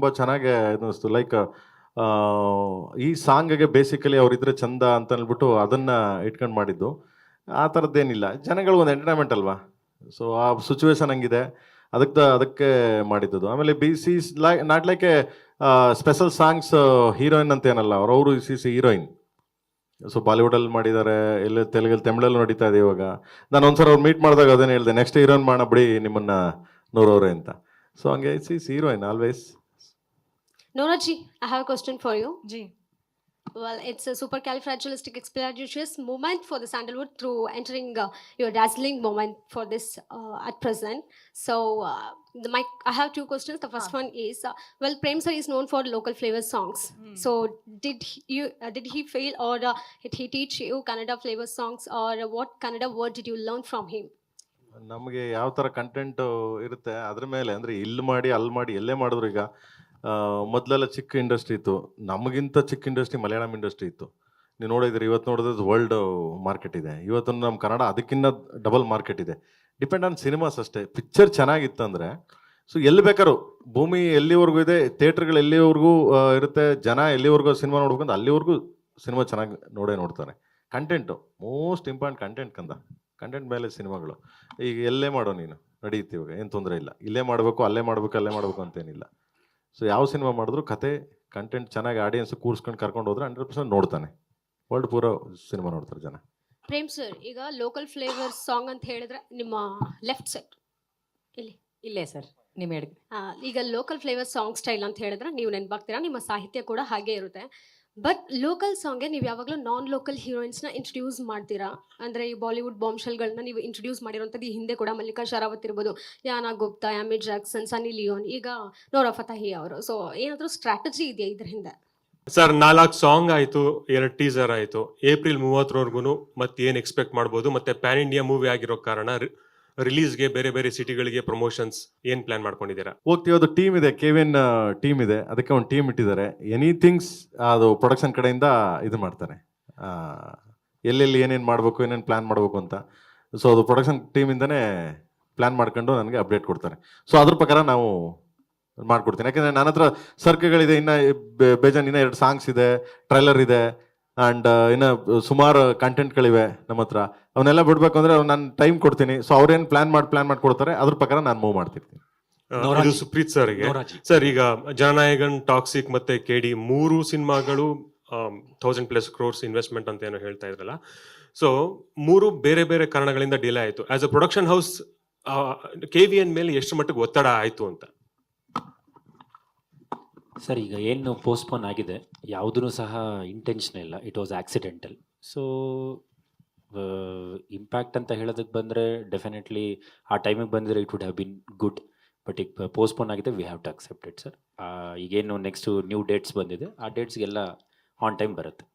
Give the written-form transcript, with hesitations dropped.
ತುಂಬ ಚೆನ್ನಾಗಿ ಅನ್ನಿಸ್ತು. ಲೈಕ್ ಈ ಸಾಂಗಿಗೆ ಬೇಸಿಕಲಿ ಅವರಿದ್ರೆ ಚಂದ ಅಂತ ಅಂದ್ಬಿಟ್ಟು ಅದನ್ನ ಇಟ್ಕೊಂಡು ಮಾಡಿದ್ದು. ಆ ಥರದ್ದೇನಿಲ್ಲ. ಜನಗಳಿಗೆ ಒಂದು ಎಂಟರ್ಟೈನ್ಮೆಂಟ್ ಅಲ್ವಾ? ಸೊ ಆ ಸಿಚುವೇಶನ್ ಹಂಗಿದೆ. ಅದಕ್ಕೆ ಮಾಡಿದ್ದು. ಆಮೇಲೆ not like A special songs heroine ಅಂತ ಏನಲ್ಲ, ಅವರು ಇಸ್ ಹೀರೋಯಿನ್. ಸೊ ಬಾಲಿವುಡಲ್ಲಿ ಮಾಡಿದ್ದಾರೆ, ಎಲ್ಲ ತೆಲುಗಲ್ಲಿ ತಮಿಳಲ್ಲಿ ನಡೀತಾ ಇದೆ ಇವಾಗ. ನಾನು ಒಂದ್ಸಲ ಅವ್ರು ಮೀಟ್ ಮಾಡಿದಾಗ ಅದೇನು ಹೇಳಿದೆ, ನೆಕ್ಸ್ಟ್ ಹೀರೋಯಿನ್ ಮಾಡೋಣ ಬಿಡಿ ನಿಮ್ಮನ್ನ ನೂರವ್ರೆ ಅಂತ. ಸೊ ಹಂಗೆ is heroine always. Nora ji, I have a question for you. Ji. Well, it's a supercalifragilisticexpialidocious moment for the Sandalwood through entering your dazzling moment for this at present. So, I have two questions. The first one is, well, Prem sir is known for local flavor songs. So, did he fail or did he teach you Kannada flavor songs, or what Kannada word did you learn from him? ನಮಗೆ ಯಾವ ಥರ content ಇರುತ್ತೆ ಅದ್ರ ಮೇಲೆ, ಅಂದರೆ ಇಲ್ಲಿ ಮಾಡಿ ಅಲ್ಲಿ ಮಾಡಿ ಎಲ್ಲೇ ಮಾಡಿದ್ರು. ಈಗ ಮೊದಲೆಲ್ಲ ಚಿಕ್ಕ ಇಂಡಸ್ಟ್ರಿ ಇತ್ತು, ನಮಗಿಂತ ಚಿಕ್ಕ ಇಂಡಸ್ಟ್ರಿ ಮಲಯಾಳಂ ಇಂಡಸ್ಟ್ರಿ ಇತ್ತು. ನೀವು ನೋಡಿದ್ರಿ, ಇವತ್ತು ನೋಡಿದ್ರೆ ವರ್ಲ್ಡ್ ಮಾರ್ಕೆಟ್ ಇದೆ. ಇವತ್ತು ನಮ್ಮ ಕನ್ನಡ ಅದಕ್ಕಿಂತ ಡಬಲ್ ಮಾರ್ಕೆಟ್ ಇದೆ. ಡಿಪೆಂಡ್ ಆನ್ ಸಿನಿಮಾಸ್ ಅಷ್ಟೇ. ಪಿಕ್ಚರ್ ಚೆನ್ನಾಗಿತ್ತಂದರೆ ಸೊ ಎಲ್ಲಿ ಬೇಕಾದ್ರೂ, ಭೂಮಿ ಎಲ್ಲಿವರೆಗೂ ಇದೆ, ಥಿಯೇಟ್ರ್ಗಳು ಎಲ್ಲಿವರೆಗೂ ಇರುತ್ತೆ, ಜನ ಎಲ್ಲಿವರೆಗೂ ಸಿನಿಮಾ ನೋಡ್ಬೇಕಂತ ಅಲ್ಲಿವರೆಗೂ ಸಿನಿಮಾ ಚೆನ್ನಾಗಿ ನೋಡ್ತಾರೆ. ಕಂಟೆಂಟು ಮೋಸ್ಟ್ ಇಂಪಾರ್ಟೆಂಟ್, ಕಂಟೆಂಟ್ ಮೇಲೆ ಸಿನಿಮಾಗಳು. ಈಗ ಎಲ್ಲೇ ಮಾಡೋ ನೀನು ನಡೆಯುತ್ತೆ, ಇವಾಗ ಏನು ತೊಂದರೆ ಇಲ್ಲ. ಇಲ್ಲೇ ಮಾಡಬೇಕು, ಅಲ್ಲೇ ಮಾಡಬೇಕು ಅಂತೇನಿಲ್ಲ. ಸೊ ಯಾವ ಸಿನಿಮಾ ಮಾಡಿದ್ರು ಕತೆ ಕಂಟೆಂಟ್ ಚೆನ್ನಾಗಿ ಆಡಿಯನ್ಸ್ ಕೂರಿಸ್ಕೊಂಡು ಕರ್ಕೊಂಡು ಹೋದ್ರೆ 100% ನೋಡ್ತಾನೆ. ವರ್ಲ್ಡ್ ಪೂರ ಸಿನಿಮಾ ನೋಡ್ತಾರೆ ಜನ. ಪ್ರೇಮ್ ಸರ್, ಈಗ ಲೋಕಲ್ ಫ್ಲೇವರ್ ಸಾಂಗ್ ಅಂತ ಹೇಳಿದ್ರೆ ನಿಮ್ಮ ಲೆಫ್ಟ್ ಸೈಡ್ ಇಲ್ಲಿ ಇಲ್ಲೇ ಸರ್ ನಿಮ್ಮ ಹೇಳಿದ್ರಿ. ಈಗ ಲೋಕಲ್ ಫ್ಲೇವರ್ ಸಾಂಗ್ ಸ್ಟೈಲ್ ಅಂತ ಹೇಳಿದ್ರೆ ನೀವು ನೆನಪಾಗ್ತೀರಾ, ನಿಮ್ಮ ಸಾಹಿತ್ಯ ಕೂಡ ಹಾಗೆ ಇರುತ್ತೆ. ಬಟ್ ಲೋಕಲ್ ಸಾಂಗ್ಗೆ ನೀವು ಯಾವಾಗಲೂ ನಾನ್ ಲೋಕಲ್ ಹೀರೋಯಿನ್ಸ್ನ ಇಂಟ್ರೊಡ್ಯೂಸ್ ಮಾಡ್ತೀರಾ? ಅಂದರೆ ಈ ಬಾಲಿವುಡ್ ಬಾಂಬ್ಶೆಲ್ಗಳನ್ನ ನೀವು ಇಂಟ್ರೊಡ್ಯೂಸ್ ಮಾಡಿರೋಂಥದ್ದು ಈ ಹಿಂದೆ ಕೂಡ ಮಲ್ಲಿಕಾ ಶರಾವತ್ ಇರ್ಬೋದು, ಯಾನಾ ಗುಪ್ತಾ, ಆಮಿರ್ ಜಾಕ್ಸನ್, ಸನ್ನಿ ಲಿಯೋನ್, ಈಗ ನೋರಾ ಫತಹಿ ಅವರು. ಸೊ ಏನಾದರೂ ಸ್ಟ್ರಾಟಜಿ ಇದೆಯಾ ಇದ್ರ ಹಿಂದೆ? ಸರ್ 4 ಸಾಂಗ್ ಆಯಿತು, 2 ಟೀಸರ್ ಆಯಿತು. ಏಪ್ರಿಲ್ 30 ಮತ್ತೆ ಏನು ಎಕ್ಸ್ಪೆಕ್ಟ್ ಮಾಡ್ಬೋದು? ಮತ್ತೆ ಪ್ಯಾನ್ ಇಂಡಿಯಾ ಮೂವಿ ಆಗಿರೋ ಕಾರಣ ರಿಲೀಸ್ಗೆ ಬೇರೆ ಬೇರೆ ಸಿಟಿಗಳಿಗೆ ಪ್ರಮೋಷನ್ಸ್ ಏನು ಪ್ಲಾನ್ ಮಾಡ್ಕೊಂಡಿದ್ದೀರಾ? ಹೋಗ್ತೀವದು ಟೀಮ್ ಇದೆ, ಕೆವಿನ್ ಟೀಮ್ ಇದೆ, ಅದಕ್ಕೆ ಒಂದು ಟೀಮ್ ಇಟ್ಟಿದ್ದಾರೆ. ಎನಿಥಿಂಗ್ಸ್ ಅದು ಪ್ರೊಡಕ್ಷನ್ ಕಡೆಯಿಂದ ಇದು ಮಾಡ್ತಾರೆ, ಎಲ್ಲೆಲ್ಲಿ ಏನೇನು ಮಾಡಬೇಕು, ಏನೇನು ಪ್ಲ್ಯಾನ್ ಮಾಡಬೇಕು ಅಂತ. ಸೊ ಅದು ಪ್ರೊಡಕ್ಷನ್ ಟೀಮಿಂದನೇ ಪ್ಲ್ಯಾನ್ ಮಾಡ್ಕೊಂಡು ನನಗೆ ಅಪ್ಡೇಟ್ ಕೊಡ್ತಾರೆ. ಸೊ ಅದ್ರ ಪ್ರಕಾರ ನಾವು ಮಾಡ್ಕೊಡ್ತೀನಿ. ಯಾಕೆಂದರೆ ನನ್ನ ಹತ್ರ ಸರ್ಕಗಳಿದೆ, ಇನ್ನು ಬೇಜಾನ್ ಇನ್ನೂ 2 ಸಾಂಗ್ಸ್ ಇದೆ, ಟ್ರೈಲರ್ ಇದೆ, ಆ್ಯಂಡ್ ಇನ್ನು ಸುಮಾರು ಕಂಟೆಂಟ್ಗಳಿವೆ ನಮ್ಮ ಹತ್ರ. ಅವನ್ನೆಲ್ಲ ಬಿಡಬೇಕು ಅಂದರೆ ನಾನು ಟೈಮ್ ಕೊಡ್ತೀನಿ. ಸೊ ಅವ್ರೇನು ಪ್ಲ್ಯಾನ್ ಮಾಡಿ ಕೊಡ್ತಾರೆ, ಅದ್ರ ಪ್ರಕಾರ ನಾನು ಮೂವ್ ಮಾಡ್ತಿರ್ತೀನಿ. ಇದು ಸುಪ್ರೀತ್ ಸರ್ಗೆ. ಸರ್, ಈಗ ಜನನಾಯಕನ್, ಟಾಕ್ಸಿಕ್ ಮತ್ತೆ KD 3 ಸಿನಿಮಾಗಳು 1000+ crores ಇನ್ವೆಸ್ಟ್ಮೆಂಟ್ ಅಂತ ಏನೋ ಹೇಳ್ತಾ ಇದ್ರಲ್ಲ. ಸೊ 3 ಬೇರೆ ಬೇರೆ ಕಾರಣಗಳಿಂದ ಡಿಲೇ ಆಯಿತು. As a production house KVN ಮೇಲೆ ಎಷ್ಟು ಮಟ್ಟಿಗೆ ಒತ್ತಡ ಆಯಿತು ಅಂತ? ಸರ್, ಈಗ ಏನು ಪೋಸ್ಟ್ಪೋನ್ ಆಗಿದೆ ಯಾವುದೂ ಸಹ ಇಂಟೆನ್ಷನ್ ಇಲ್ಲ, it was accidental. So impact ಅಂತ ಹೇಳೋದಕ್ಕೆ ಬಂದರೆ ಡೆಫಿನೆಟ್ಲಿ ಆ ಟೈಮಿಗೆ ಬಂದರೆ it would have been good. But ಈಗ ಪೋಸ್ಟ್ಪೋನ್ ಆಗಿದೆ, we have to accept it sir. ಈಗೇನು ನೆಕ್ಸ್ಟು ನ್ಯೂ ಡೇಟ್ಸ್ ಬಂದಿದೆ, ಆ ಡೇಟ್ಸ್ಗೆಲ್ಲ ಆನ್ ಟೈಮ್ ಬರುತ್ತೆ.